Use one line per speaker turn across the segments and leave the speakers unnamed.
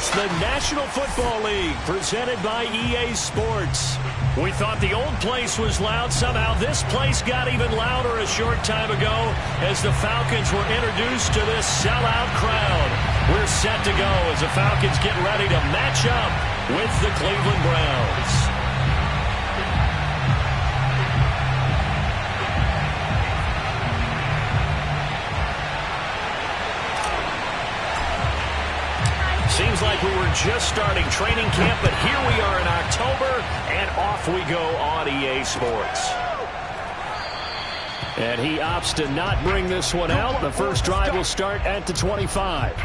It's the National Football League presented by EA Sports. We thought the old place was loud. Somehow this place got even louder a short time ago as the Falcons were introduced to this sellout crowd. We're set to go as the Falcons get ready to match up with the Cleveland Browns. Seems like we were just starting training camp, but here we are in October, and off we go on EA Sports. And he opts to not bring this one out. The first drive will start at the 25.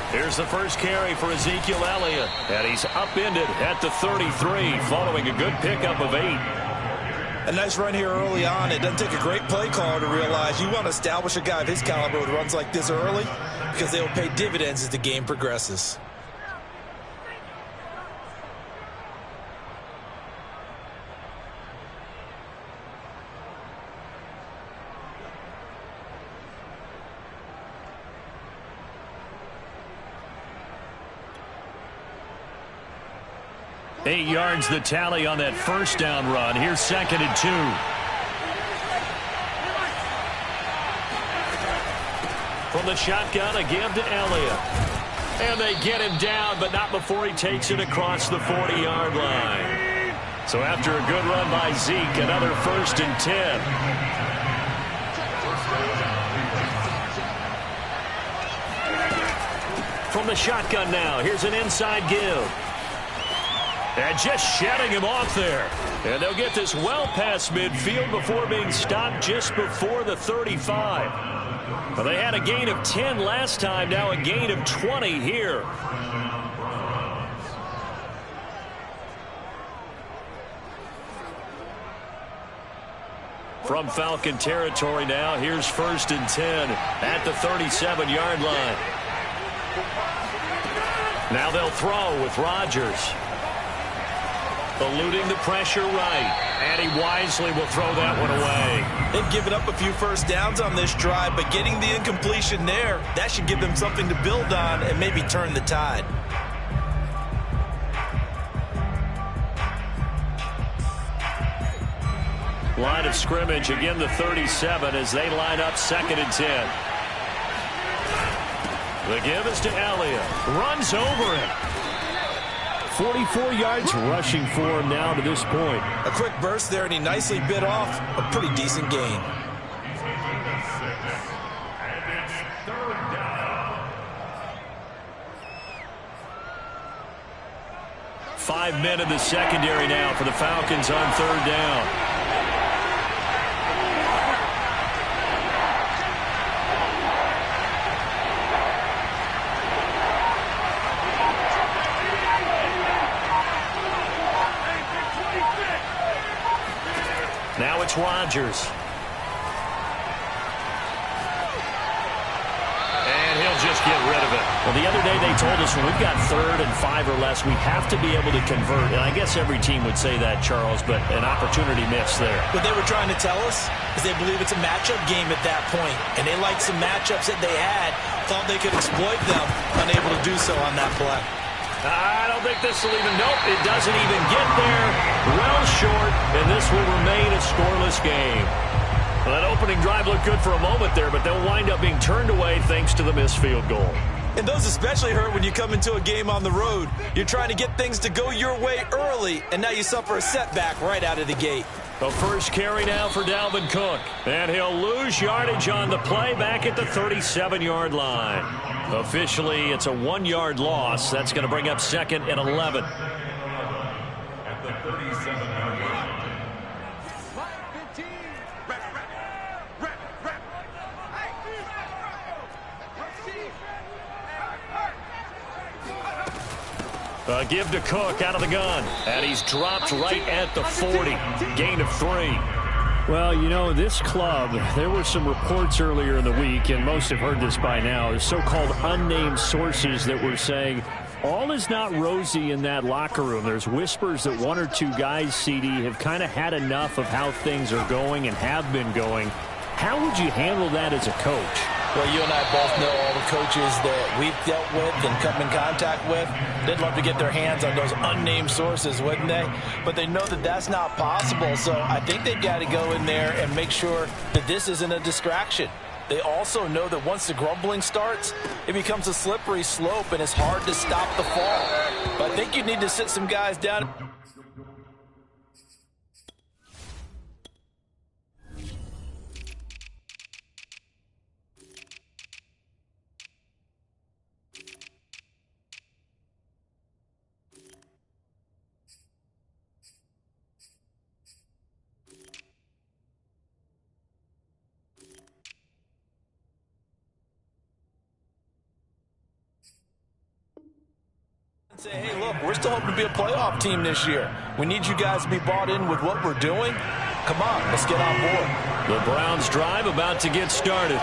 Here's the first carry for Ezekiel Elliott, and he's upended at the 33 following a good pickup of 8.
A nice run here early on. It doesn't take a great play caller to realize you want to establish a guy of his caliber with runs like this early because they will pay dividends as the game progresses.
Eight yards the tally on that first down run. Here's 2nd and 2. From the shotgun, a give to Elliott. And they get him down, but not before he takes it across the 40-yard line. So after a good run by Zeke, another 1st and 10. From the shotgun now, here's an inside give. And just shedding him off there. And they'll get this well past midfield before being stopped just before the 35. Well, they had a gain of 10 last time, now a gain of 20 here. From Falcon territory now, here's 1st and 10 at the 37-yard line. Now they'll throw with Rodgers. Eluding the pressure right. And he wisely will throw that one away.
They've given up a few first downs on this drive, but getting the incompletion there, that should give them something to build on and maybe turn the tide.
Line of scrimmage, again the 37 as they line up 2nd and 10. The give is to Elliott. Runs over him. 44 yards rushing for him now to this point.
A quick burst there, and he nicely bit off a pretty decent gain.
Five men in the secondary now for the Falcons on 3rd down. Now it's Rodgers. And he'll just get rid of it. Well, the other day they told us when we've got 3rd and 5 or less, we have to be able to convert. And I guess every team would say that, Charles, but an opportunity missed there.
What they were trying to tell us is they believe it's a matchup game at that point. And they liked some matchups that they had, thought they could exploit them, unable to do so on that play.
I don't think this will even, nope, it doesn't even get there. Well short, and this will remain a scoreless game. Well, that opening drive looked good for a moment there, but they'll wind up being turned away thanks to the missed field goal.
And those especially hurt when you come into a game on the road. You're trying to get things to go your way early, and now you suffer a setback right out of the gate.
The first carry now for Dalvin Cook. And he'll lose yardage on the play back at the 37-yard line. Officially, it's a 1-yard loss. That's going to bring up 2nd and 11. At the 37-yard line. Give to Cook out of the gun. And he's dropped right at the 40. Gain of 3. Well, you know, this club, there were some reports earlier in the week, and most have heard this by now, so-called unnamed sources that were saying all is not rosy in that locker room. There's whispers that one or two guys, CD, have kind of had enough of how things are going and have been going. How would you handle that as a coach?
Well, you and I both know all the coaches that we've dealt with and come in contact with. They'd love to get their hands on those unnamed sources, wouldn't they? But they know that that's not possible, so I think they've got to go in there and make sure that this isn't a distraction. They also know that once the grumbling starts, it becomes a slippery slope, and it's hard to stop the fall. But I think you need to sit some guys down. Say, hey, look, we're still hoping to be a playoff team this year. We need you guys to be bought in with what we're doing. Come on, let's get on board.
The Browns drive about to get started.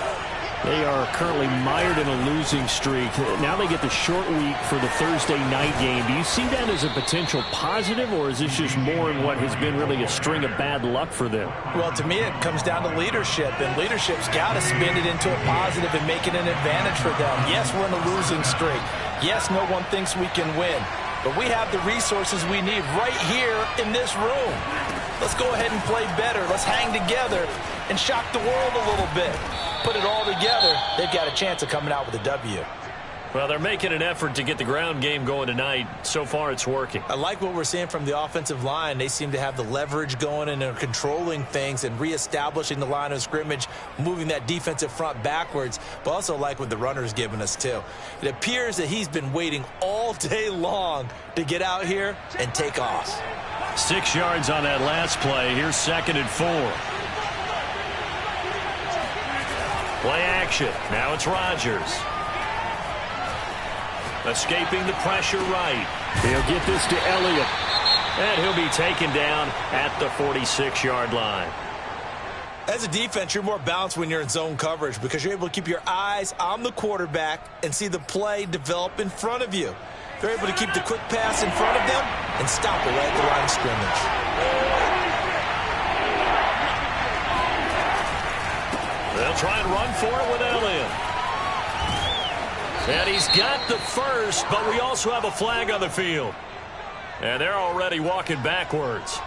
They are currently mired in a losing streak. Now they get the short week for the Thursday night game. Do you see that as a potential positive, or is this just more in what has been really a string of bad luck for them?
Well, to me, it comes down to leadership, and leadership's got to spin it into a positive and make it an advantage for them. Yes, we're in a losing streak. Yes, no one thinks we can win, but we have the resources we need right here in this room. Let's go ahead and play better. Let's hang together and shock the world a little bit. Put it all together, they've got a chance of coming out with a W.
Well, they're making an effort to get the ground game going tonight. So far, it's working.
I like what we're seeing from the offensive line. They seem to have the leverage going, and they're controlling things and reestablishing the line of scrimmage, moving that defensive front backwards, but also like what the runner's giving us, too. It appears that he's been waiting all day long to get out here and take off.
6 yards on that last play. Here's 2nd and 4. Play action. Now it's Rodgers. Escaping the pressure right. He'll get this to Elliott. And he'll be taken down at the 46-yard line.
As a defense, you're more balanced when you're in zone coverage because you're able to keep your eyes on the quarterback and see the play develop in front of you. They're able to keep the quick pass in front of them and stop it right at the line of scrimmage.
They'll try and run for it with Elliott. And he's got the first, but we also have a flag on the field. And they're already walking backwards.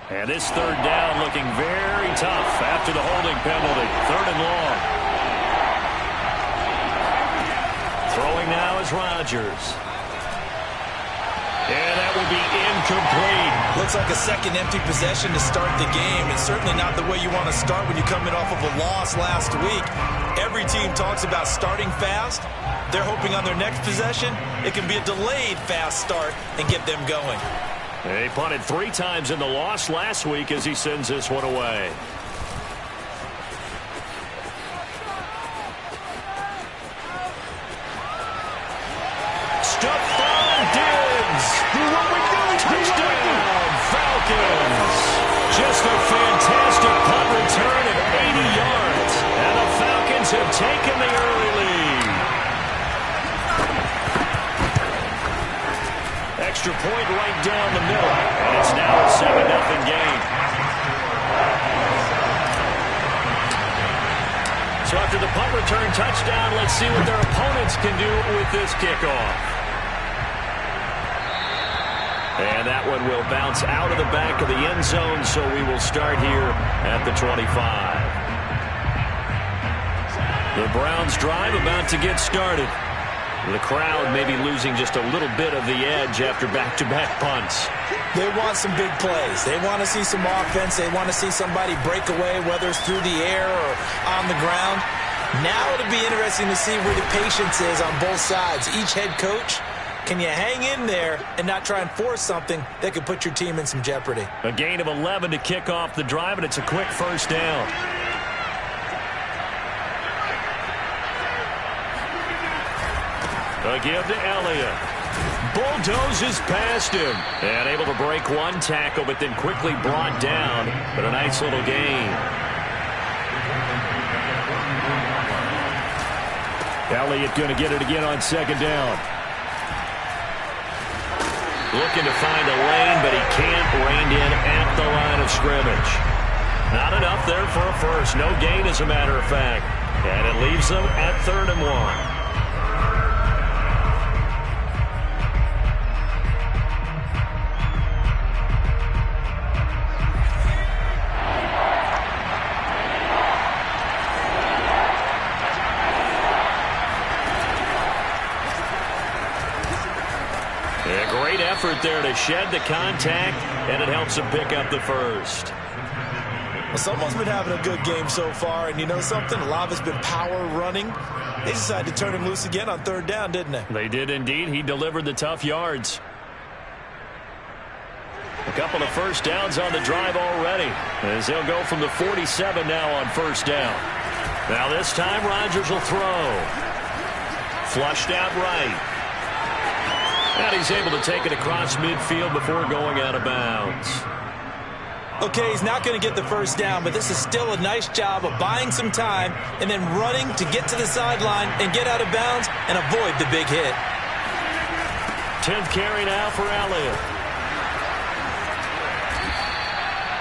And this 3rd down looking very tough after the holding penalty. 3rd and long. Throwing now is Rodgers. And that will be incomplete.
Looks like a second empty possession to start the game, and certainly not the way you want to start when you're coming off of a loss last week. Every team talks about starting fast. They're hoping on their next possession it can be a delayed fast start and get them going.
He punted 3 times in the loss last week as he sends this one away. Touchdown, Falcons. Just a fantastic punt return of 80 yards. And the Falcons have taken the early lead. Extra point right down the middle. And it's now a 7-0 game. So after the punt return touchdown, let's see what their opponents can do with this kickoff. And that one will bounce out of the back of the end zone, so we will start here at the 25. The Browns drive about to get started. The crowd may be losing just a little bit of the edge after back-to-back punts.
They want some big plays. They want to see some offense. They want to see somebody break away, whether it's through the air or on the ground. Now it'll be interesting to see where the patience is on both sides. Each head coach Can you hang in there and not try and force something that could put your team in some jeopardy?
A gain of 11 to kick off the drive, and it's a quick first down. A give to Elliott. Bulldozes past him. And able to break one tackle, but then quickly brought down. But a nice little gain. Elliott going to get it again on second down. Looking to find a lane, but he can't. Reined in at the line of scrimmage. Not enough there for a first. No gain, as a matter of fact. And it leaves them at 3rd and 1. Effort there to shed the contact, and it helps him pick up the first.
Well, someone's been having a good game so far, and you know something? A lot of it's been power running. They decided to turn him loose again on 3rd down, didn't they?
They did indeed. He delivered the tough yards. A couple of first downs on the drive already, as they'll go from the 47 now on 1st down. Now this time Rodgers will throw. Flushed out right. And he's able to take it across midfield before going out of bounds.
Okay, he's not going to get the first down, but this is still a nice job of buying some time and then running to get to the sideline and get out of bounds and avoid the big hit.
10th carry now for Elliott.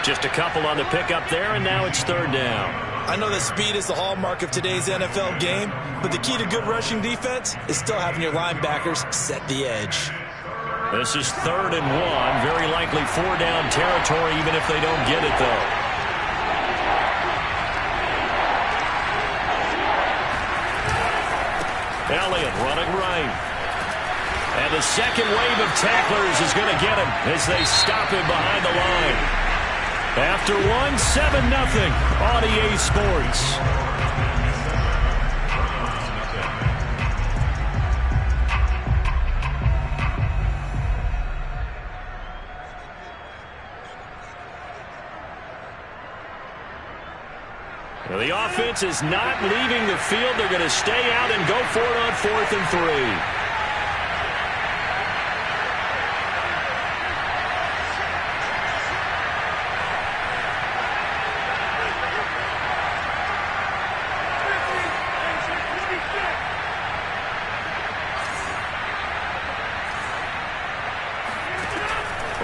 Just a couple on the pickup there, and now it's 3rd down.
I know that speed is the hallmark of today's NFL game, but the key to good rushing defense is still having your linebackers set the edge.
This is 3rd and 1. Very likely 4-down territory, even if they don't get it, though. Elliott running right. And the second wave of tacklers is going to get him as they stop him behind the line. After 7-0 on EA Sports. Well, the offense is not leaving the field. They're going to stay out and go for it on 4th and 3.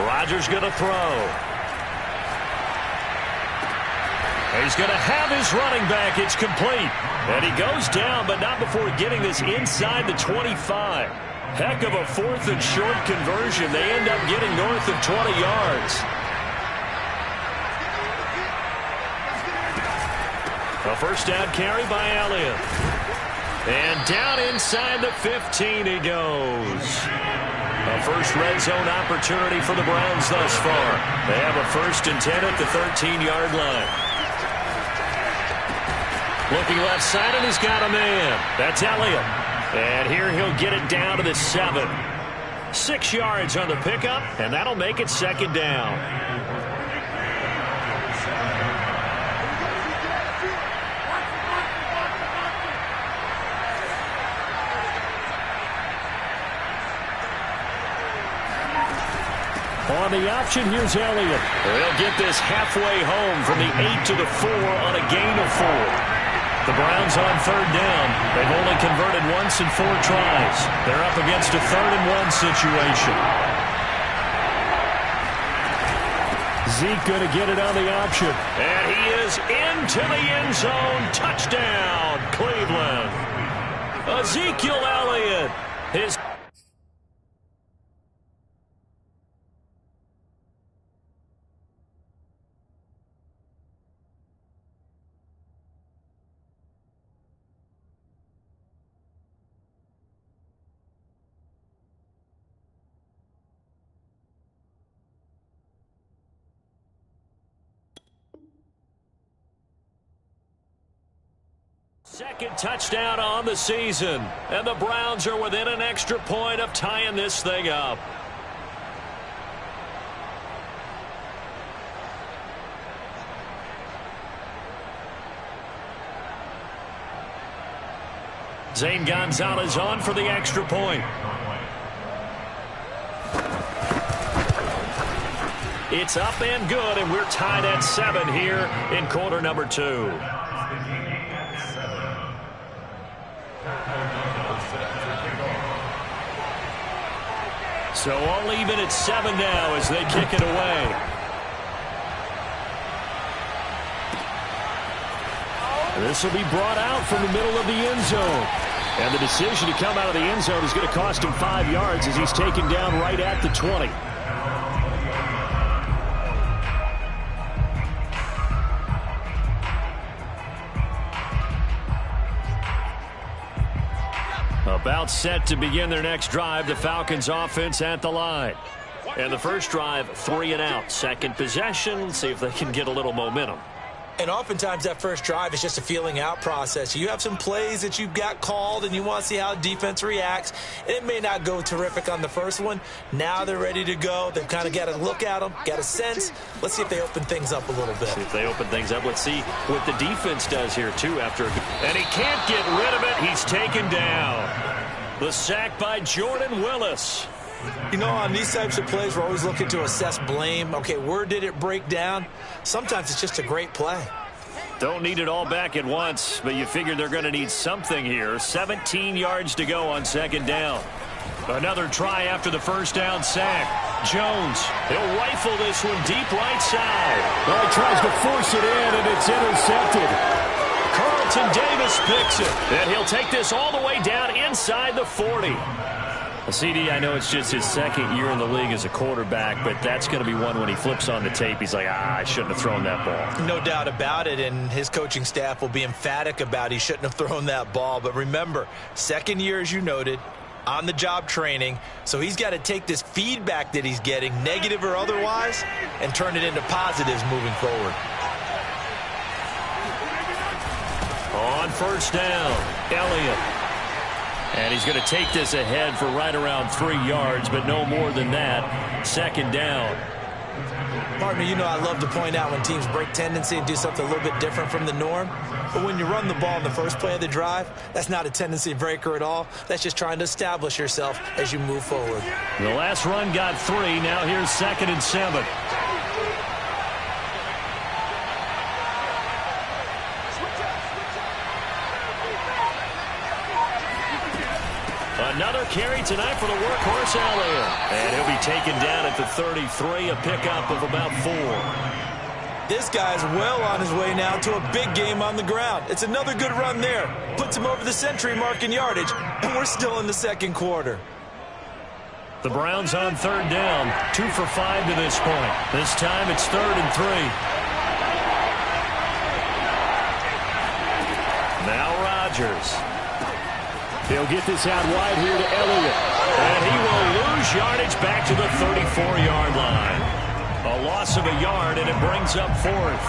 Rodgers going to throw. He's going to have his running back. It's complete. And he goes down, but not before getting this inside the 25. Heck of a 4th and short conversion. They end up getting north of 20 yards. A first down carry by Elliott. And down inside the 15 he goes. A first red zone opportunity for the Browns thus far. They have a 1st and 10 at the 13-yard line. Looking left side, and he's got a man. That's Elliott. And here he'll get it down to the 7. 6 yards on the pickup, and that'll make it 2nd down. On the option, here's Elliott. They'll get this halfway home from the 8 to the 4 on a gain of 4. The Browns on 3rd down. They've only converted once in 4 tries. They're up against a 3rd and 1 situation. Zeke going to get it on the option. And he is into the end zone. Touchdown, Cleveland. Ezekiel Elliott. His Second touchdown on the season, and the Browns are within an extra point of tying this thing up. Zane Gonzalez on for the extra point. It's up and good, and we're tied at 7 here in quarter number 2. So all even at 7 now as they kick it away. This will be brought out from the middle of the end zone. And the decision to come out of the end zone is going to cost him 5 yards as he's taken down right at the 20. About set to begin their next drive, the Falcons offense at the line. And the first drive, 3 and out. Second possession, see if they can get a little momentum.
And oftentimes that first drive is just a feeling out process. You have some plays that you've got called and you want to see how defense reacts. It may not go terrific on the first one. Now they're ready to go. They've kind of got to look at them, got a sense. Let's see if they open things up a little bit.
See if they open things up. Let's see what the defense does here, too, after. And he can't get rid of it. He's taken down. The sack by Jordan Willis.
You know, on these types of plays, we're always looking to assess blame. Okay, where did it break down? Sometimes it's just a great play.
Don't need it all back at once, but you figure they're going to need something here. 17 yards to go on second down. Another try after the first down sack. Jones, he'll rifle this one deep right side.
Well, he tries to force it in, and it's intercepted.
Carlton Davis picks it, and he'll take this all the way down inside the 40. CD, I know it's just his second year in the league as a quarterback, but that's going to be one when he flips on the tape. He's like, I shouldn't have thrown that ball.
No doubt about it, and his coaching staff will be emphatic about he shouldn't have thrown that ball. But remember, second year, as you noted, on-the-job training, so he's got to take this feedback that he's getting, negative or otherwise, and turn it into positives moving forward.
On first down, Elliott. And he's going to take this ahead for right around 3 yards, but no more than that. Second down.
Partner, you know I love to point out when teams break tendency and do something a little bit different from the norm. But when you run the ball in the first play of the drive, that's not a tendency breaker at all. That's just trying to establish yourself as you move forward.
The last run got 3. Now here's 2nd and 7. Another carry tonight for the workhorse Elliott. And he'll be taken down at the 33, a pickup of about 4.
This guy's well on his way now to a big game on the ground. It's another good run there. Puts him over the century mark in yardage, and we're still in the second quarter.
The Browns on third down, 2 for 5 to this point. This time it's 3rd and 3. Now Rodgers.
He'll get this out wide here to Elliott.
And he will lose yardage back to the 34-yard line. A loss of a yard, and it brings up 4th.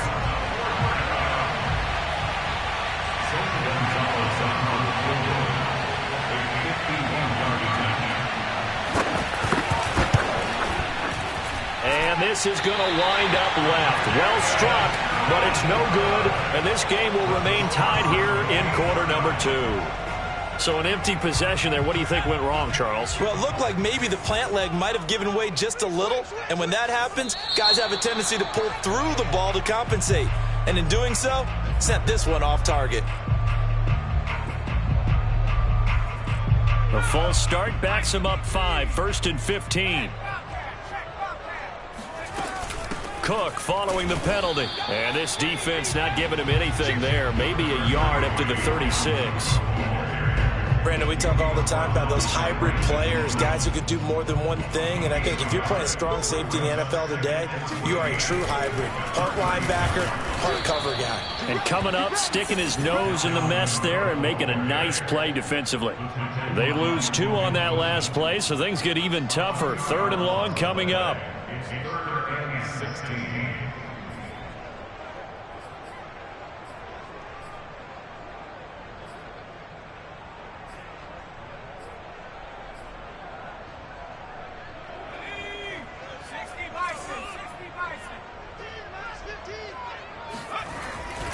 And this is going to wind up left. Well struck, but it's no good. And this game will remain tied here in quarter number 2. So an empty possession there. What do you think went wrong, Charles?
Well, it looked like maybe the plant leg might have given way just a little. And when that happens, guys have a tendency to pull through the ball to compensate. And in doing so, sent this one off target.
A false start backs him up 5. 1st and 15. Cook following the penalty. And this defense not giving him anything there. Maybe a yard up to the 36.
Brandon, we talk all the time about those hybrid players, guys who could do more than one thing. And I think if you're playing strong safety in the NFL today, you are a true hybrid. Part linebacker, part cover guy.
And coming up, sticking his nose in the mess there and making a nice play defensively. They lose 2 on that last play, so things get even tougher. 3rd and long coming up.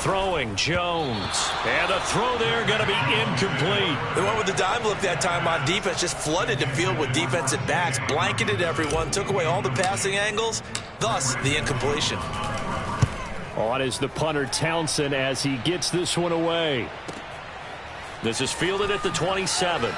Throwing Jones. And the throw there going to be incomplete.
They went with the dime look that time on defense. Just flooded the field with defensive backs. Blanketed everyone. Took away all the passing angles. Thus, the incompletion.
On is the punter Townsend as he gets this one away.
This is fielded at the 27.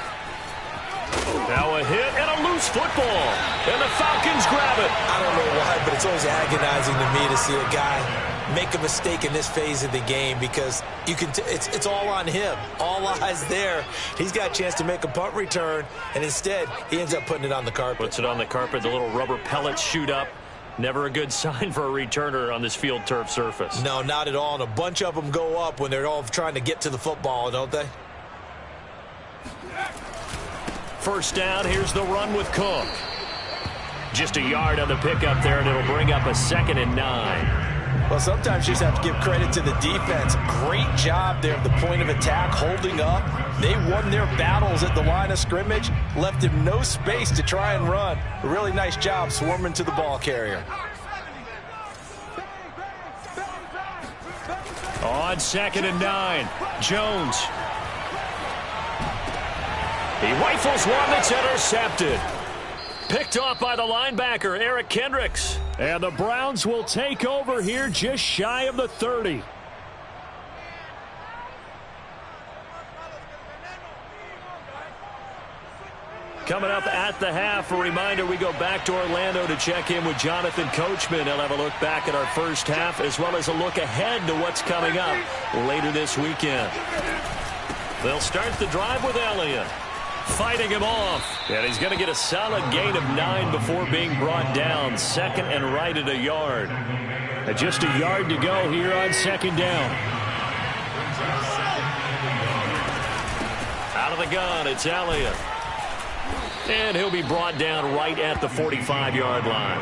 Now a hit and a loose football. And the Falcons grab it.
I don't know why, but it's always agonizing to me to see a guy make a mistake in this phase of the game because you can it's all on him. All eyes there. He's got a chance to make a punt return, and instead he ends up putting it on the carpet.
Puts it on the carpet. The little rubber pellets shoot up. Never a good sign for a returner on this field turf surface.
No, not at all. And a bunch of them go up when they're all trying to get to the football, don't they?
First down, here's the run with Cook. Just a yard on the pickup there, and it'll bring up a 2nd and 9.
Well, sometimes you just have to give credit to the defense. Great job there at the point of attack, holding up. They won their battles at the line of scrimmage, left him no space to try and run. A really nice job swarming to the ball carrier.
On 2nd and 9, Jones. He rifles one that's intercepted. Picked off by the linebacker, Eric Kendricks.
And the Browns will take over here just shy of the 30.
Coming up at the half, a reminder, we go back to Orlando to check in with Jonathan Coachman. He'll have a look back at our first half as well as a look ahead to what's coming up later this weekend. They'll start the drive with Elliott. Fighting him off. And he's going to get a solid gain of 9 before being brought down. 2nd and right at a yard.
And just a yard to go here on 2nd down.
Out of the gun, it's Elliott. And he'll be brought down right at the 45-yard line.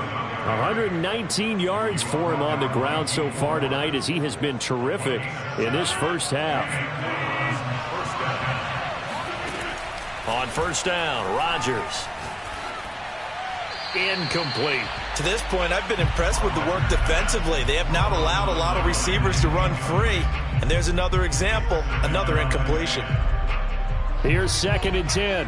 119 yards for him on the ground so far tonight as he has been terrific in this first half.
On first down, Rodgers. Incomplete.
To this point, I've been impressed with the work defensively. They have not allowed a lot of receivers to run free. And there's another example, another incompletion.
Here's 2nd and 10.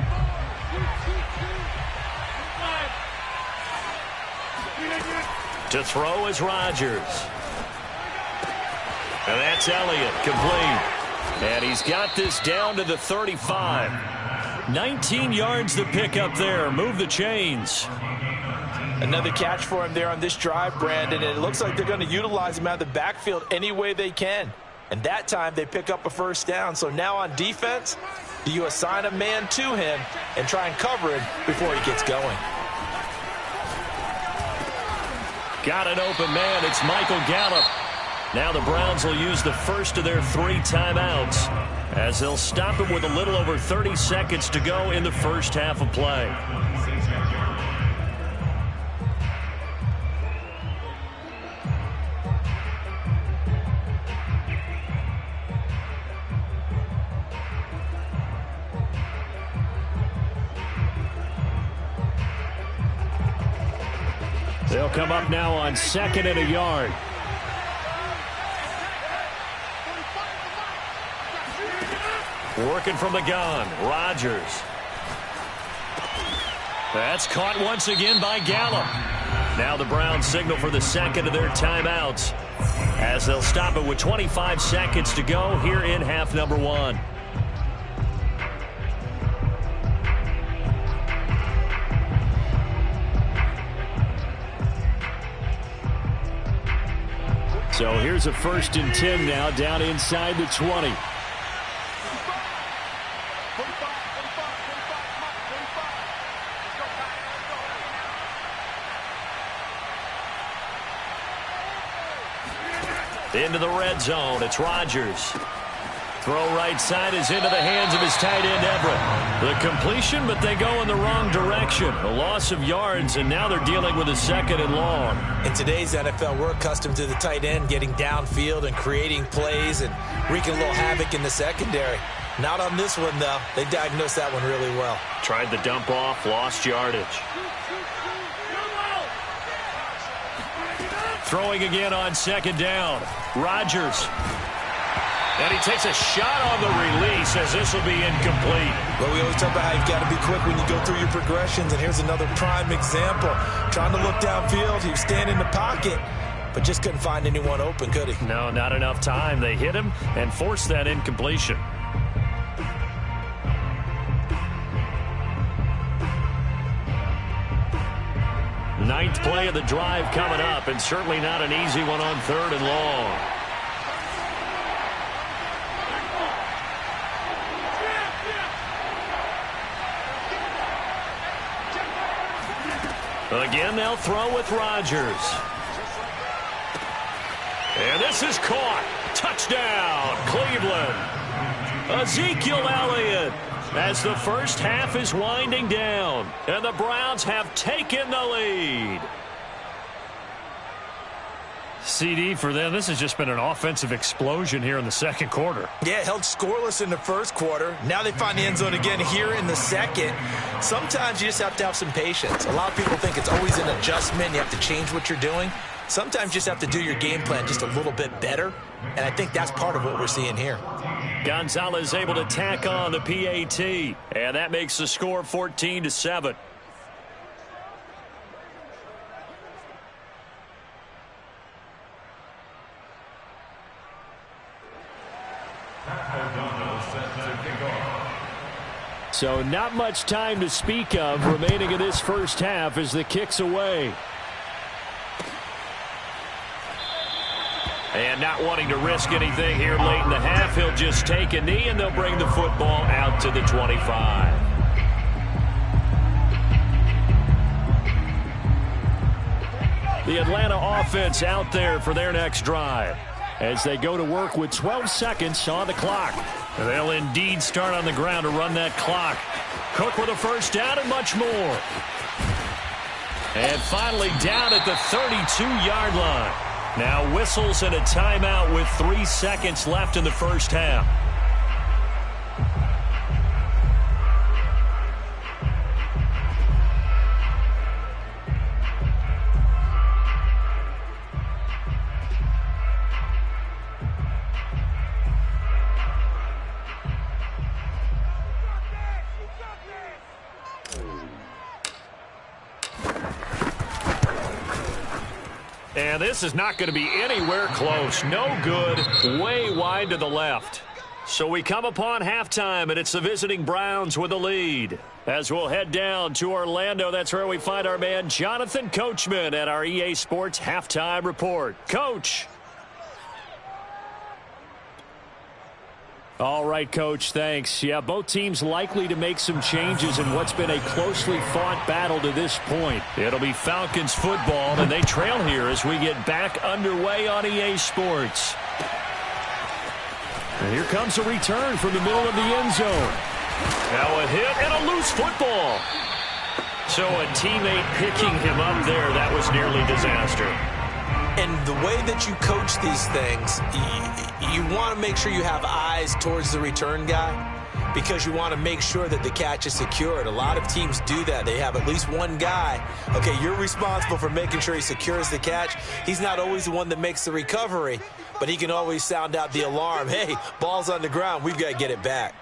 To throw is Rodgers. And that's Elliott, complete. And he's got this down to the 35. 19 yards to pick up there. Move the chains.
Another catch for him there on this drive, Brandon. And it looks like they're going to utilize him out of the backfield any way they can. And that time they pick up a first down. So now on defense, you assign a man to him and try and cover him before he gets going.
Got an open man. It's Michael Gallup. Now the Browns will use the first of their 3 timeouts as they'll stop him with a little over 30 seconds to go in the first half of play.
They'll come up now on 2nd and a yard.
Working from the gun, Rodgers. That's caught once again by Gallup. Now the Browns signal for the 2nd of their timeouts as they'll stop it with 25 seconds to go here in half number 1.
So here's a 1st and 10 now down inside the 20.
Into the red zone, it's Rodgers. Throw right side is into the hands of his tight end, Everett. The completion, but they go in the wrong direction. A loss of yards, and now they're dealing with a 2nd and long.
In today's NFL, we're accustomed to the tight end getting downfield and creating plays and wreaking a little havoc in the secondary. Not on this one, though. They diagnosed that one really well.
Tried the dump off, lost yardage. Throwing again on 2nd down. Rodgers. And he takes a shot on the release as this will be incomplete.
Well, we always talk about how you've got to be quick when you go through your progressions, and here's another prime example. Trying to look downfield, he was standing in the pocket, but just couldn't find anyone open, could he?
No, not enough time. They hit him and forced that incompletion. Ninth play of the drive coming up, and certainly not an easy one on 3rd and long. Again, they'll throw with Rodgers. And this is caught. Touchdown, Cleveland. Ezekiel Elliott as the first half is winding down. And the Browns have taken the lead. CD for them, this has just been an offensive explosion here in the second quarter.
Yeah, held scoreless in the first quarter. Now they find the end zone again here in the second. Sometimes you just have to have some patience. A lot of people think it's always an adjustment. You have to change what you're doing. Sometimes you just have to do your game plan just a little bit better. And I think that's part of what we're seeing here.
Gonzalez able to tack on the PAT. And that makes the score 14-7. So not much time to speak of remaining in this first half as the kick's away. And not wanting to risk anything here late in the half, he'll just take a knee and they'll bring the football out to the 25. The Atlanta offense out there for their next drive as they go to work with 12 seconds on the clock. They'll indeed start on the ground to run that clock. Cook with a first down and much more. And finally down at the 32-yard line. Now whistles and a timeout with 3 seconds left in the first half. And this is not going to be anywhere close. No good. Way wide to the left. So we come upon halftime, and it's the visiting Browns with the lead. As we'll head down to Orlando, that's where we find our man Jonathan Coachman at our EA Sports Halftime Report. Coach. All right, Coach, thanks. Yeah, both teams likely to make some changes in what's been a closely fought battle to this point. It'll be Falcons football, and they trail here as we get back underway on EA Sports. And here comes a return from the middle of the end zone. Now a hit and a loose football. So a teammate picking him up there, that was nearly disaster.
And the way that you coach these things, you want to make sure you have eyes towards the return guy because you want to make sure that the catch is secured. A lot of teams do that. They have at least one guy. Okay, you're responsible for making sure he secures the catch. He's not always the one that makes the recovery, but he can always sound out the alarm. Hey, ball's on the ground. We've got to get it back.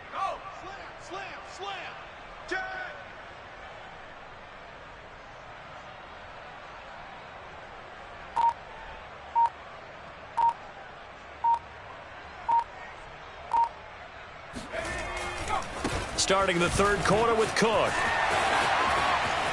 Starting the third quarter with Cook.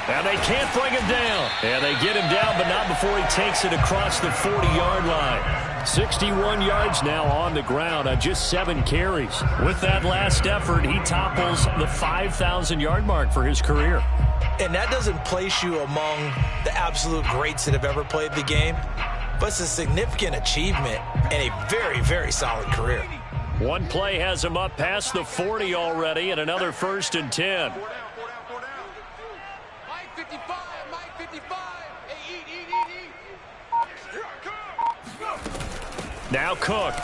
And they can't bring him down. And they get him down, but not before he takes it across the 40-yard line. 61 yards now on the ground on just 7 carries. With that last effort, he topples the 5,000-yard mark for his career.
And that doesn't place you among the absolute greats that have ever played the game, but it's a significant achievement and a very, very solid career.
One play has him up past the 40 already, and another 1st and 10. Now Cook.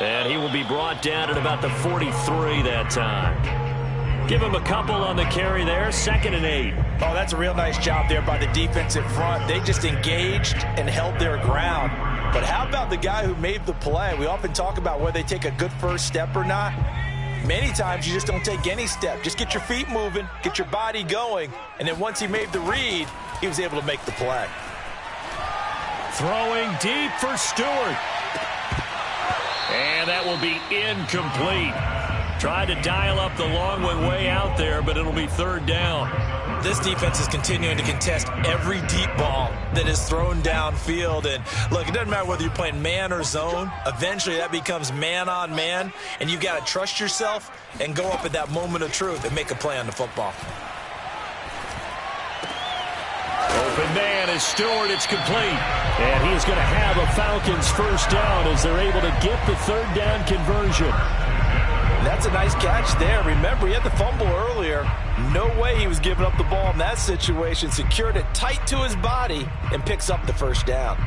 And he will be brought down at about the 43 that time. Give him a couple on the carry there, 2nd and 8.
Oh, that's a real nice job there by the defensive front. They just engaged and held their ground. But how about the guy who made the play? We often talk about whether they take a good first step or not. Many times you just don't take any step. Just get your feet moving, get your body going, and then once he made the read, he was able to make the play.
Throwing deep for Stewart. And that will be incomplete. Tried to dial up the long one way out there, but it'll be 3rd down.
This defense is continuing to contest every deep ball that is thrown downfield. And look, it doesn't matter whether you're playing man or zone. Eventually that becomes man on man, and you've got to trust yourself and go up at that moment of truth and make a play on the football.
Open man is Stewart. It's complete. And he's going to have a Falcons 1st down as they're able to get the 3rd down conversion.
That's a nice catch there. Remember, he had the fumble earlier. No way he was giving up the ball in that situation. Secured it tight to his body and picks up the 1st down.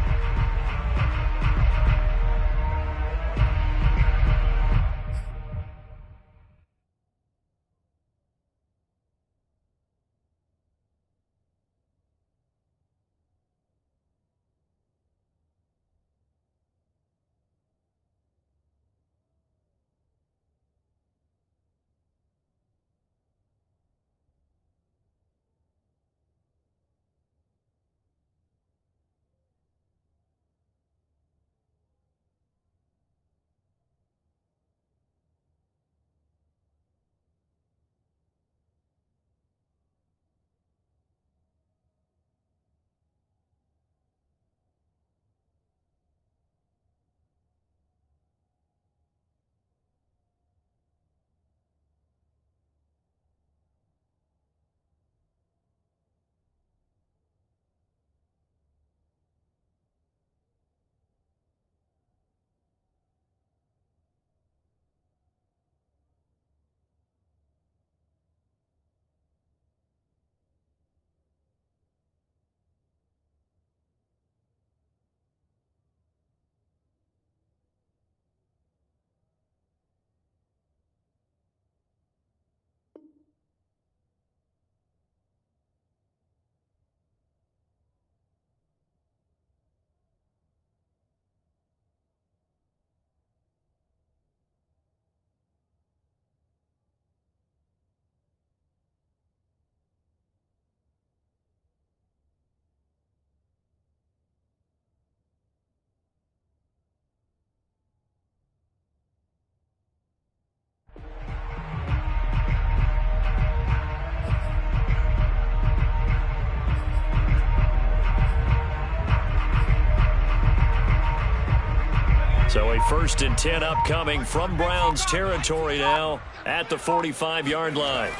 So a 1st and 10 upcoming from Browns territory now at the 45-yard line.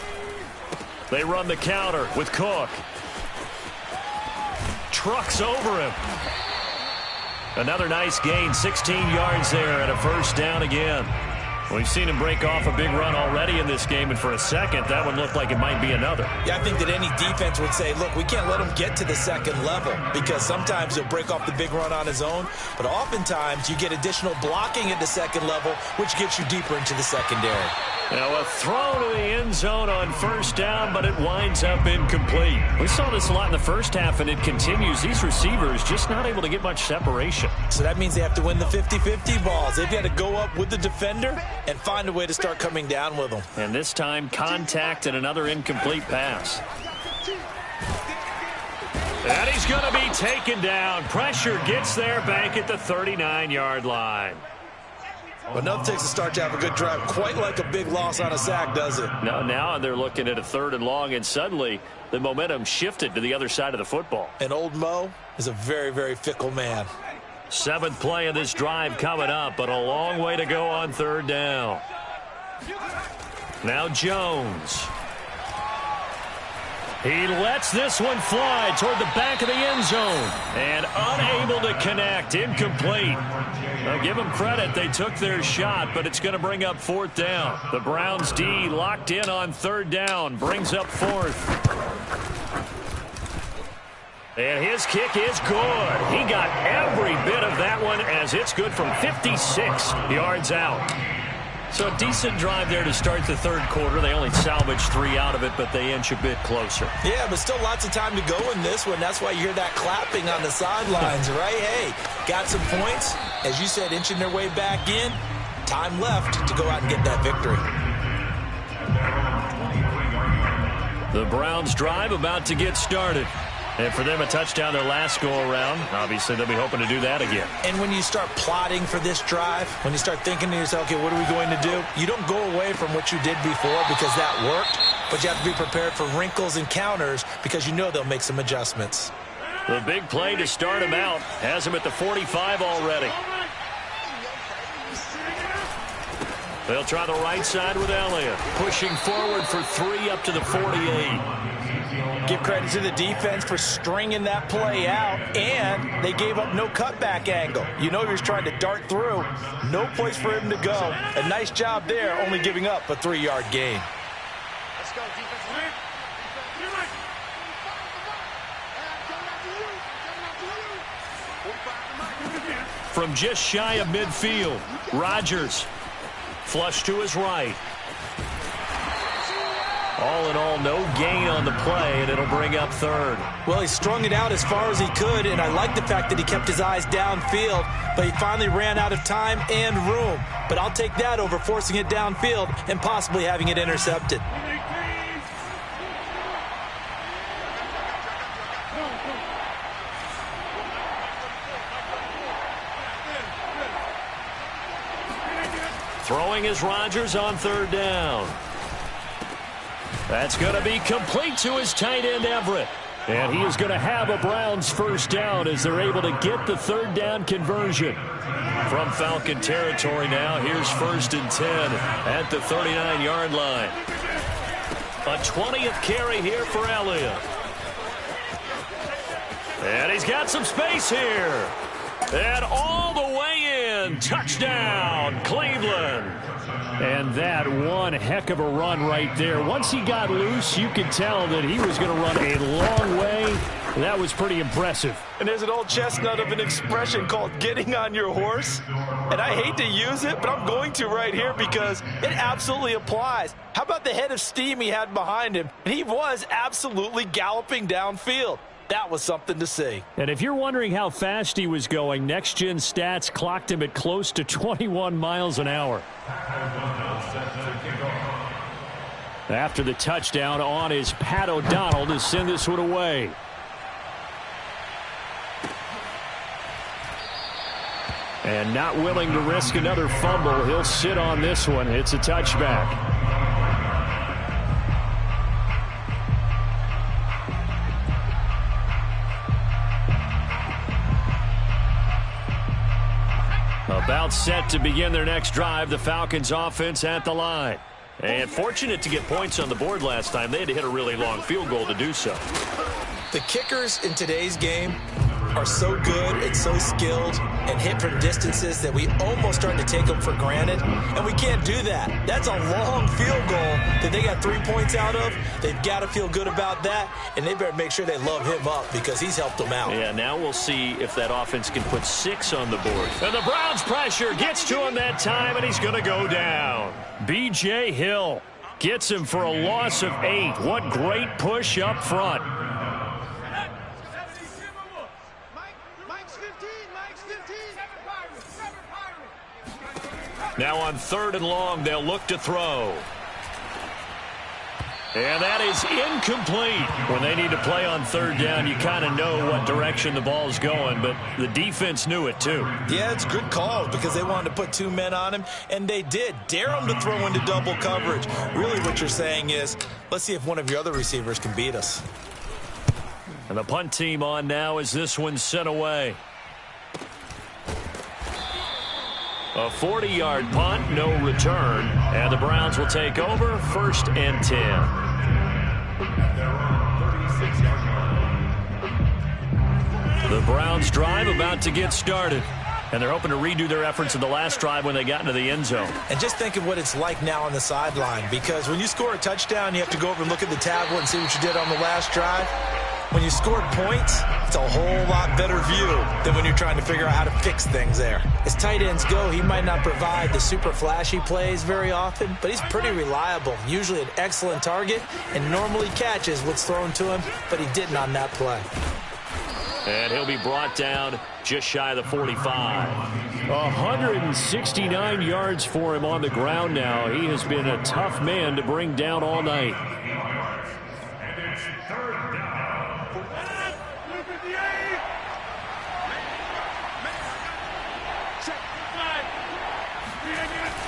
They run the counter with Cook. Trucks over him. Another nice gain, 16 yards there and a 1st down again. We've seen him break off a big run already in this game, and for a second, that one looked like it might be another.
Yeah, I think that any defense would say, look, we can't let him get to the 2nd level because sometimes he'll break off the big run on his own, but oftentimes you get additional blocking at the 2nd level, which gets you deeper into the secondary.
Now a throw to the end zone on 1st down, but it winds up incomplete. We saw this a lot in the 1st half, and it continues. These receivers just not able to get much separation.
So that means they have to win the 50-50 balls. They've got to go up with the defender and find a way to start coming down with them.
And this time, contact and another incomplete pass. And he's going to be taken down. Pressure gets there back at the 39-yard line.
But enough takes to start to have a good drive. Quite like a big loss on a sack, does it?
No, now they're looking at a 3rd and long, and suddenly the momentum shifted to the other side of the football.
And old Mo is a very, very fickle man.
7th play of this drive coming up, but a long way to go on 3rd down. Now Jones. He lets this one fly toward the back of the end zone. And unable to connect. Incomplete. Now give them credit. They took their shot, but it's going to bring up 4th down. The Browns D locked in on 3rd down. Brings up 4th. And his kick is good. He got every bit of that one as it's good from 56 yards out. So a decent drive there to start the third quarter. They only salvaged 3 out of it, but they inch a bit closer.
Yeah, but still lots of time to go in this one. That's why you hear that clapping on the sidelines, right? Hey, got some points. As you said, inching their way back in. Time left to go out and get that victory.
The Browns drive about to get started. And for them, a touchdown their last go-around. Obviously, they'll be hoping to do that again.
And when you start plotting for this drive, when you start thinking to yourself, okay, what are we going to do? You don't go away from what you did before because that worked, but you have to be prepared for wrinkles and counters because you know they'll make some adjustments.
The big play to start him out has him at the 45 already. They'll try the right side with Elliott. Pushing forward for 3 up to the 48.
Give credit to the defense for stringing that play out, and they gave up no cutback angle. You know he was trying to dart through. No place for him to go. A nice job there, only giving up a 3-yard gain.
Let's go, defense.
From just shy of midfield, Rodgers. Flush to his right. All in all, no gain on the play, and it'll bring up third.
Well, he strung it out as far as he could, and I like the fact that he kept his eyes downfield, but he finally ran out of time and room. But I'll take that over forcing it downfield and possibly having it intercepted.
Throwing is Rodgers on third down. That's going to be complete to his tight end, Everett. And he is going to have a Browns first down as they're able to get the third down conversion. From Falcon territory now, here's 1st and 10 at the 39-yard line. A 20th carry here for Elliott. And he's got some space here. And all the way in. Touchdown, Cleveland. And that one heck of a run right there. Once he got loose, you could tell that he was going to run a long way. That was pretty impressive.
And there's an old chestnut of an expression called getting on your horse. And I hate to use it, but I'm going to right here because it absolutely applies. How about the head of steam he had behind him? And he was absolutely galloping downfield. That was something to see.
And if you're wondering how fast he was going, Next Gen Stats clocked him at close to 21 miles an hour. After the touchdown on is Pat O'Donnell to send this one away. And not willing to risk another fumble, he'll sit on this one. It's a touchback. About set to begin their next drive, the Falcons offense at the line. And fortunate to get points on the board last time. They had to hit a really long field goal to do so.
The kickers in today's game are so good and so skilled and hit from distances that we almost start to take them for granted, and we can't do that. That's a long field goal that they got 3 points out of. They've got to feel good about that, and they better make sure they love him up because he's helped them out.
Yeah, now we'll see if that offense can put 6 on the board. And the Browns pressure gets to him that time, and he's going to go down. B.J. Hill gets him for a loss of 8. What great push up front. Now on 3rd and long, they'll look to throw. And that is incomplete. When they need to play on 3rd down, you kind of know what direction the ball's going, but the defense knew it too.
Yeah, it's a good call because they wanted to put 2 men on him, and they did. Dare him to throw into double coverage. Really what you're saying is, let's see if one of your other receivers can beat us.
And the punt team on now as this one's sent away. A 40-yard punt, no return, and the Browns will take over 1st and 10. The Browns drive about to get started, and they're hoping to redo their efforts in the last drive when they got into the end zone.
And just think of what it's like now on the sideline, because when you score a touchdown, you have to go over and look at the tablet and see what you did on the last drive. when you scored points, it's a whole lot better view than when you're trying to figure out how to fix things there. As tight ends go, he might not provide the super flashy plays very often, but he's pretty reliable, usually an excellent target, and normally catches what's thrown to him, but he didn't on that play.
And he'll be brought down just shy of the 45. 169 yards for him on the ground now. He has been a tough man to bring down all night.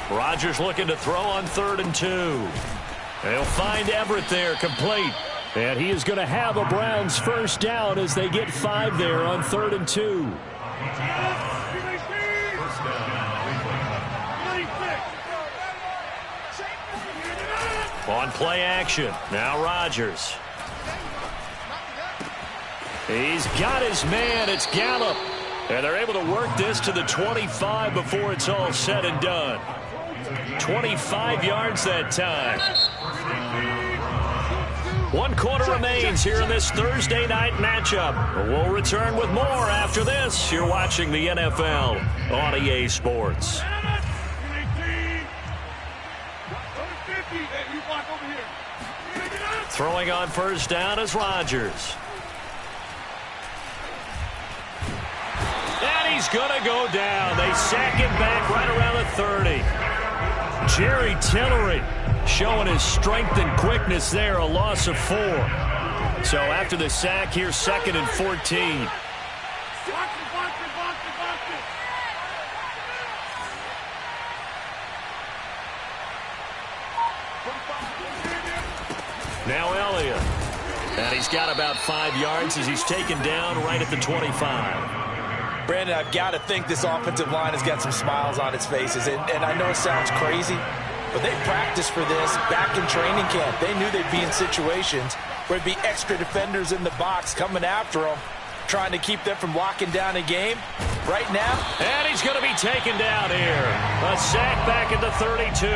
Rodgers looking to throw on 3rd and 2. They'll find Everett there, complete. And he is going to have a Browns first down as they get 5 there on 3rd and 2. On play action. Now Rodgers. He's got his man. It's Gallup. And they're able to work this to the 25 before it's all said and done. 25 yards that time. 1 quarter remains here in this Thursday night matchup. We'll return with more after this. You're watching the NFL on EA Sports. Throwing on first down is Rodgers. And he's going to go down. They sack him back right around the 30. Jerry Tillery showing his strength and quickness there, a loss of 4. So after the sack, here's 2nd and 14. Now Elliott. And he's got about 5 yards as he's taken down right at the 25.
Brandon, I've got to think this offensive line has got some smiles on its faces. And I know it sounds crazy, but they practiced for this back in training camp. They knew they'd be in situations where there'd be extra defenders in the box coming after them, trying to keep them from locking down a game. Right now.
And he's going to be taken down here. A sack back at the 32.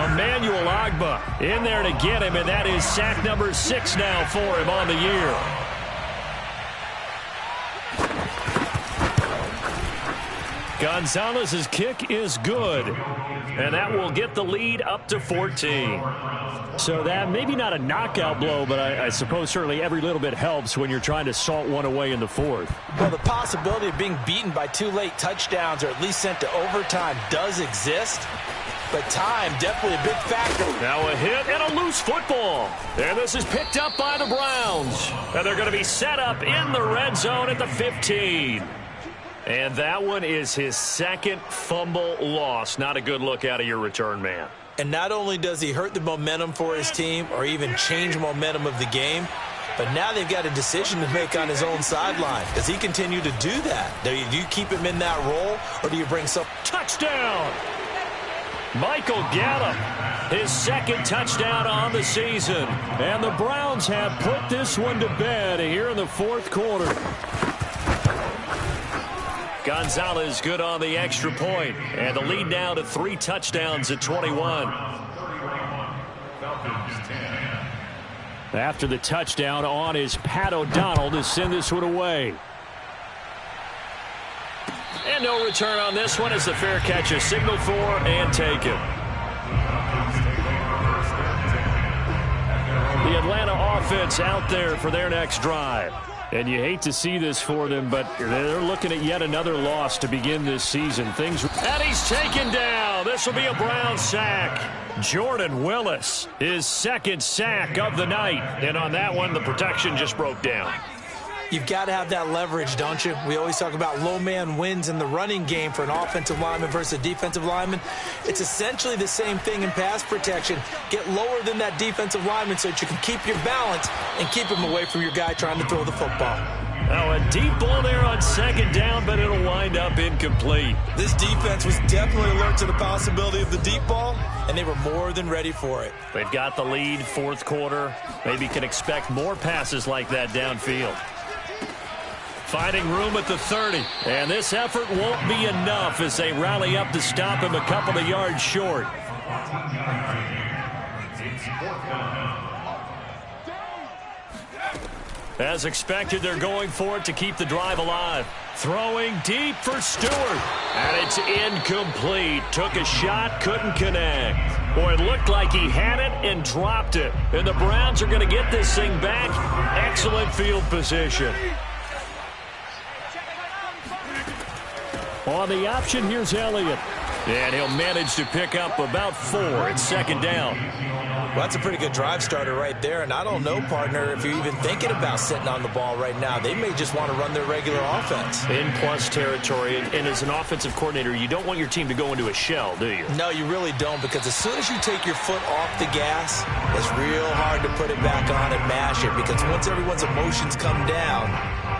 Emmanuel Ogbah in there to get him, and that is sack number 6 now for him on the year. Gonzalez's kick is good, and that will get the lead up to 14. So that maybe not a knockout blow, but I suppose certainly every little bit helps when you're trying to salt one away in the 4th.
Well, the possibility of being beaten by 2 late touchdowns or at least sent to overtime does exist, but time definitely a big factor.
Now a hit and a loose football. And this is picked up by the Browns. And they're going to be set up in the red zone at the 15. And that one is his 2nd fumble loss. Not a good look out of your return man.
And not only does he hurt the momentum for his team or even change momentum of the game, but now they've got a decision to make on his own sideline. Does he continue to do that? Do you keep him in that role, or do you bring some...
Touchdown! Michael Gallup, his 2nd touchdown on the season. And the Browns have put this one to bed here in the 4th quarter. Gonzalez good on the extra point, and the lead now to 3 touchdowns at 21. After the touchdown on is Pat O'Donnell to send this one away. And no return on this one as the fair catch is signaled for and taken. The Atlanta offense out there for their next drive. And you hate to see this for them, but they're looking at yet another loss to begin this season. And he's taken down. This will be a Brown sack. Jordan Willis, his 2nd sack of the night. And on that one, the protection just broke down.
You've got to have that leverage, don't you? We always talk about low man wins in the running game for an offensive lineman versus a defensive lineman. It's essentially the same thing in pass protection. Get lower than that defensive lineman so that you can keep your balance and keep him away from your guy trying to throw the football.
Now a deep ball there on 2nd down, but it'll wind up incomplete.
This defense was definitely alert to the possibility of the deep ball, and they were more than ready for it.
They've got the lead, 4th quarter. Maybe can expect more passes like that downfield. Finding room at the 30. And this effort won't be enough as they rally up to stop him a couple of yards short.
As expected, they're going for it to keep the drive alive. Throwing deep for Stewart. And it's incomplete. Took a shot, couldn't connect. Boy, it looked like he had it and dropped it. And the Browns are going to get this thing back. Excellent field position. On the option, here's Elliott. And he'll manage to pick up about 4. It's second down.
Well, that's a pretty good drive starter right there. And I don't know, partner, if you're even thinking about sitting on the ball right now. They may just want to run their regular offense.
In plus territory. And as an offensive coordinator, you don't want your team to go into a shell, do you?
No, you really don't, because as soon as you take your foot off the gas, it's real hard to put it back on and mash it, because once everyone's emotions come down,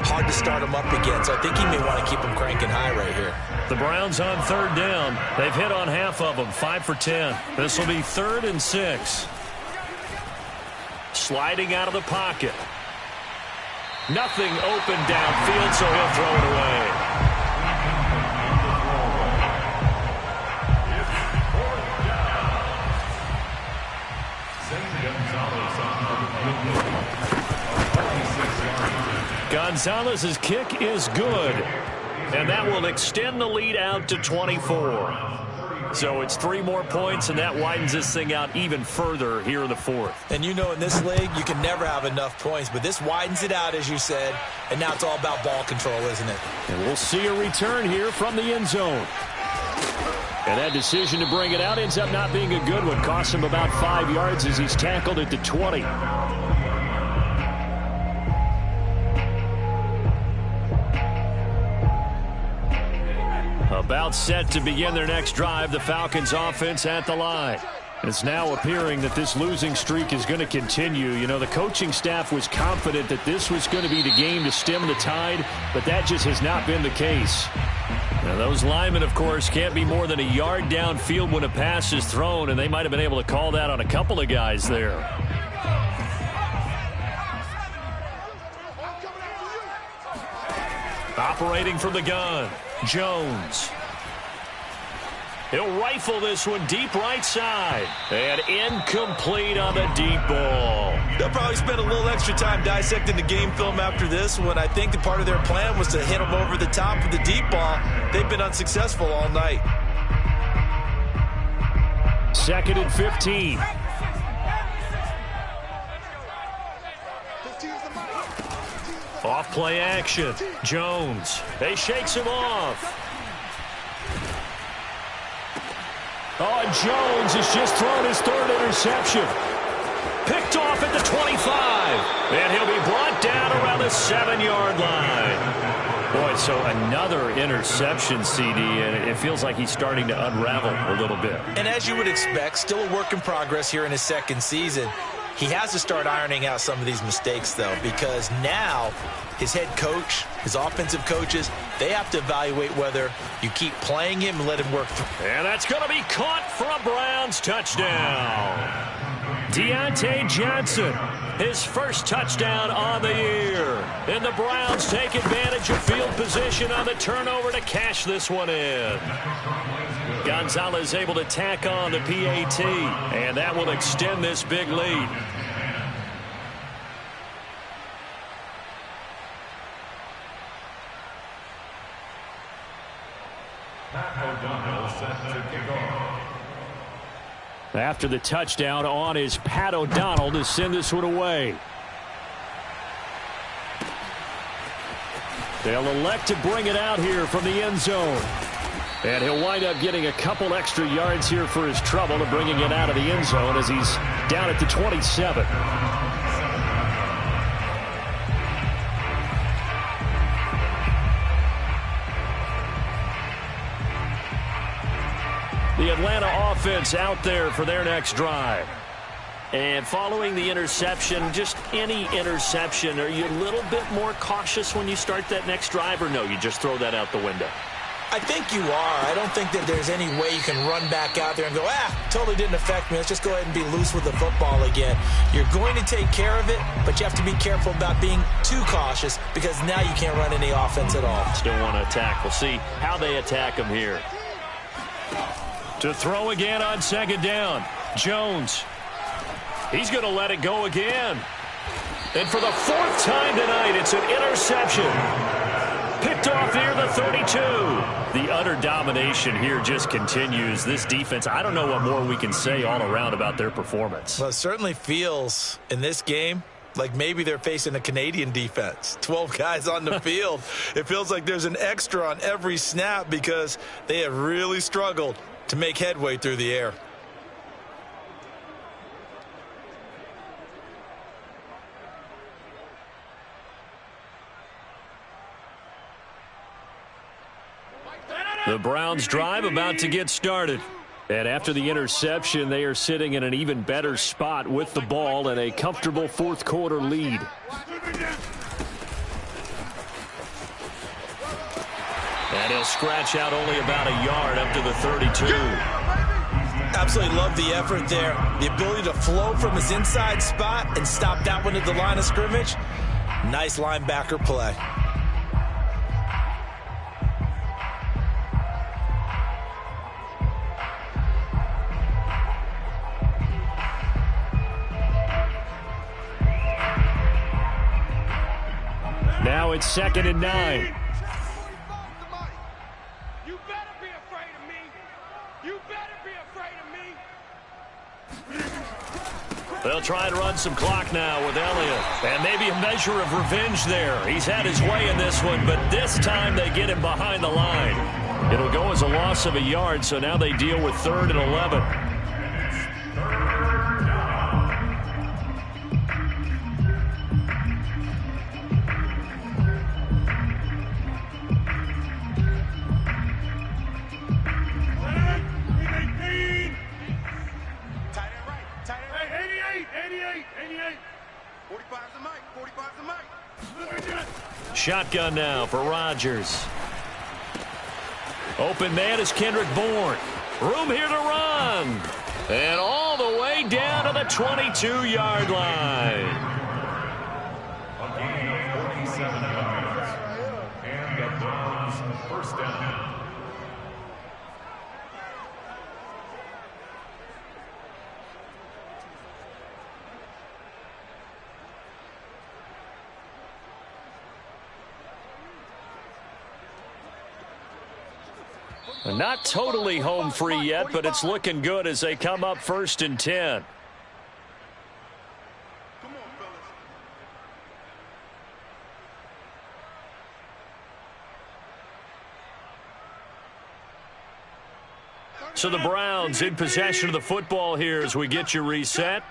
hard to start them up again. So I think he may want to keep them cranking high right here.
The Browns on third down. They've hit on half of them, 5 for 10. This will be 3rd and 6. Sliding out of the pocket. Nothing open downfield, so he'll throw it away. Gonzalez's kick is good. And that will extend the lead out to 24. So it's 3 more points, and that widens this thing out even further here in the 4th.
And you know, in this league, you can never have enough points, but this widens it out, as you said, and now it's all about ball control, isn't it?
And we'll see a return here from the end zone. And that decision to bring it out ends up not being a good one. Costs him about 5 yards as he's tackled at the 20. About set to begin their next drive, the Falcons offense at the line. It's now appearing that this losing streak is going to continue. You know, the coaching staff was confident that this was going to be the game to stem the tide, but that just has not been the case. Now, those linemen, of course, can't be more than a yard downfield when a pass is thrown, and they might have been able to call that on a couple of guys there. Operating from the gun, Jones. He'll rifle this one deep right side. And incomplete on the deep ball.
They'll probably spend a little extra time dissecting the game film after this one. I think the part of their plan was to hit him over the top with the deep ball. They've been unsuccessful all night.
2nd and 15. Off play action. Jones. They shakes him off. Oh, and Jones has just thrown his 3rd interception. Picked off at the 25. And he'll be brought down around the 7-yard line. Boy, so another interception, CD, and it feels like he's starting to unravel a little bit.
And as you would expect, still a work in progress here in his 2nd season. He has to start ironing out some of these mistakes, though, because now his head coach, his offensive coaches, they have to evaluate whether you keep playing him and let him work through.
And that's going to be caught for a Browns touchdown. Deontay Johnson, his first touchdown on the year. And the Browns take advantage of field position on the turnover to cash this one in. Gonzalez able to tack on the PAT, and that will extend this big lead. After the touchdown on is Pat O'Donnell to send this one away. They'll elect to bring it out here from the end zone. And he'll wind up getting a couple extra yards here for his trouble and bringing it out of the end zone as he's down at the 27. The Atlanta offense out there for their next drive. And following the interception, just any interception, are you a little bit more cautious when you start that next drive, or no, you just throw that out the window?
I think you are. I don't think that there's any way you can run back out there and go, totally didn't affect me. Let's just go ahead and be loose with the football again. You're going to take care of it, but you have to be careful about being too cautious, because now you can't run any offense at all.
Still want to attack. We'll see how they attack him here. To throw again on 2nd down. Jones. He's going to let it go again. And for the fourth time tonight, it's an interception. Picked off near the 32. The utter domination here just continues. This defense, I don't know what more we can say all around about their performance.
Well, it certainly feels in this game like maybe they're facing a Canadian defense. 12 guys on the field. It feels like there's an extra on every snap because they have really struggled to make headway through the air.
The Browns drive about to get started. And after the interception, they are sitting in an even better spot with the ball and a comfortable fourth quarter lead. And he'll scratch out only about a yard up to the 32.
Absolutely love the effort there. The ability to flow from his inside spot and stop that one at the line of scrimmage. Nice linebacker play.
Now it's 2nd and 9.
You better be afraid of me. You better be afraid of me.
They'll try and run some clock now with Elliott. And maybe a measure of revenge there. He's had his way in this one, but this time they get him behind the line. It'll go as a loss of a yard, so now they deal with 3rd and 11. Shotgun now for Rodgers. Open man is Kendrick Bourne. Room here to run. And all the way down to the 22-yard line.
A gain of 47 yards. And the Browns first down.
Not totally home free yet, but it's looking good as they come up 1st and 10. So the Browns in possession of the football here as we get you reset.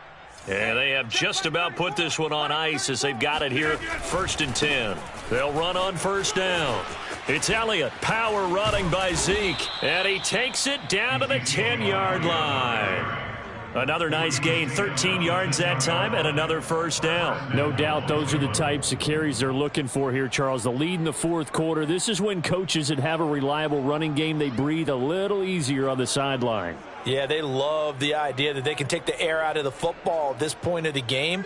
And they have just about put this one on ice as they've got it here 1st and 10. They'll run on 1st down. It's Elliott, power running by Zeke, and he takes it down to the 10-yard line. Another nice gain, 13 yards that time, and another 1st down.
No doubt those are the types of carries they're looking for here, Charles. The lead in the fourth quarter. This is when coaches that have a reliable running game, they breathe a little easier on the sideline.
Yeah, they love the idea that they can take the air out of the football at this point of the game.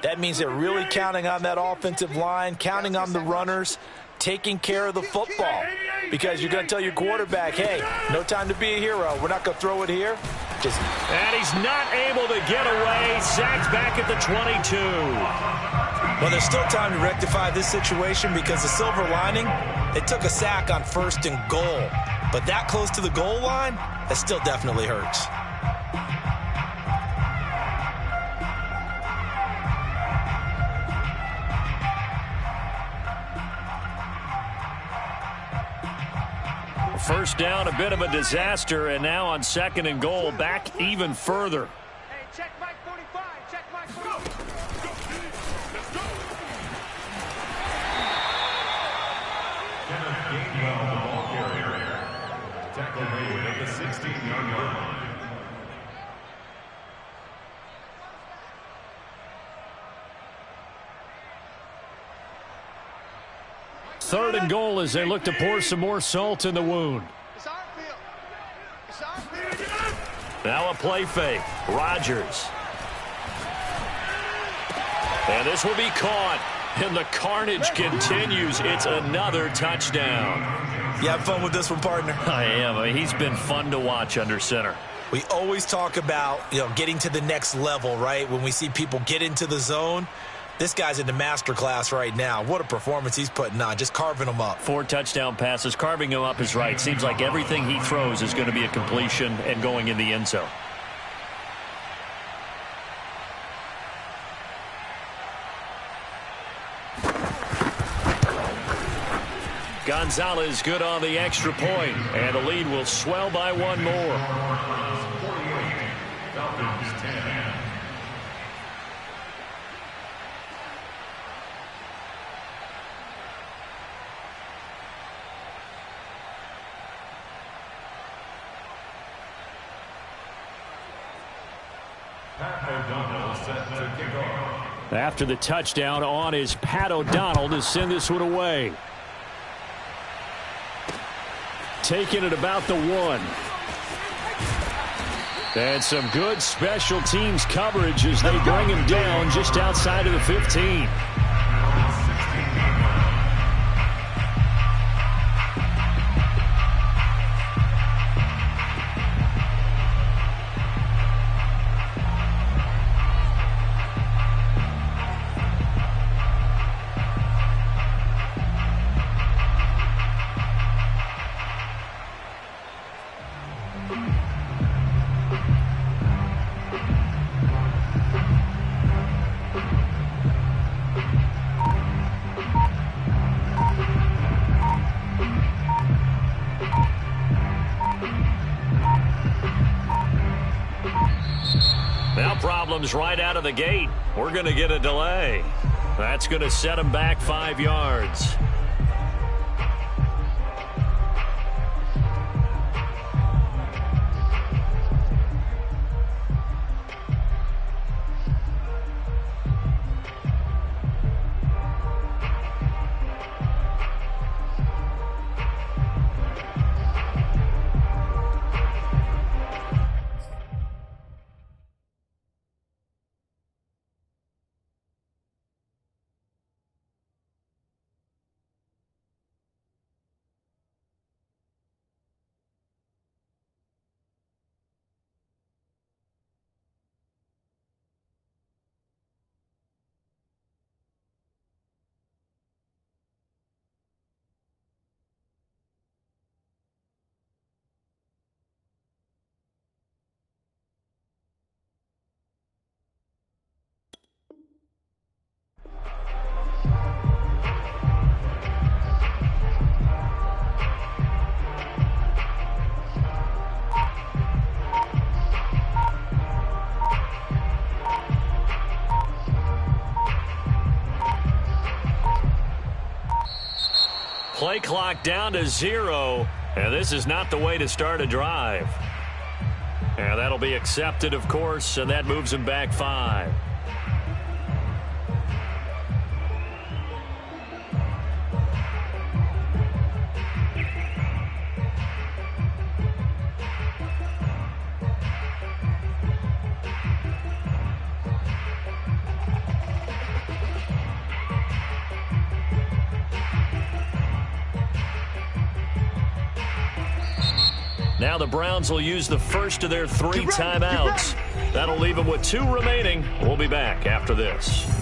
That means they're really counting on that offensive line, counting on the runners, taking care of the football. Because you're going to tell your quarterback, hey, no time to be a hero. We're not going to throw it here.
And he's not able to get away. Sacked back at the 22.
Well, there's still time to rectify this situation because the silver lining, it took a sack on 1st and goal. But that close to the goal line, that still definitely hurts.
First down, a bit of a disaster, and now on 2nd and goal, back even further.
Hey, check Mike 45. Check Mike 45.
Kenneth Gainwell, the ball carrier. Tackle made at the 16-yard line.
Third and goal as they look to pour some more salt in the wound.
It's our field. It's our field.
Now a play fake. Rodgers. And this will be caught. And the carnage continues. It's another touchdown.
You have fun with this one, partner?
I am. He's been fun to watch under center.
We always talk about, getting to the next level, right? When we see people get into the zone, This guy's in the master class right now. What a performance he's putting on, just carving them up.
4 touchdown passes. Carving him up is right. Seems like everything he throws is going to be a completion and going in the end zone. Gonzalez good on the extra point, and the lead will swell by 1 more.
Falcons 10.
After the touchdown on is Pat O'Donnell to send this one away. Taking it about the 1. And some good special teams coverage as they bring him down just outside of the 15. Now problems right out of the gate. We're going to get a delay. That's going to set him back 5 yards. Play clock down to 0, and this is not the way to start a drive. And that'll be accepted, of course, and that moves him back 5. Now the Browns will use the first of their 3 timeouts. That'll leave them with 2 remaining. We'll be back after this.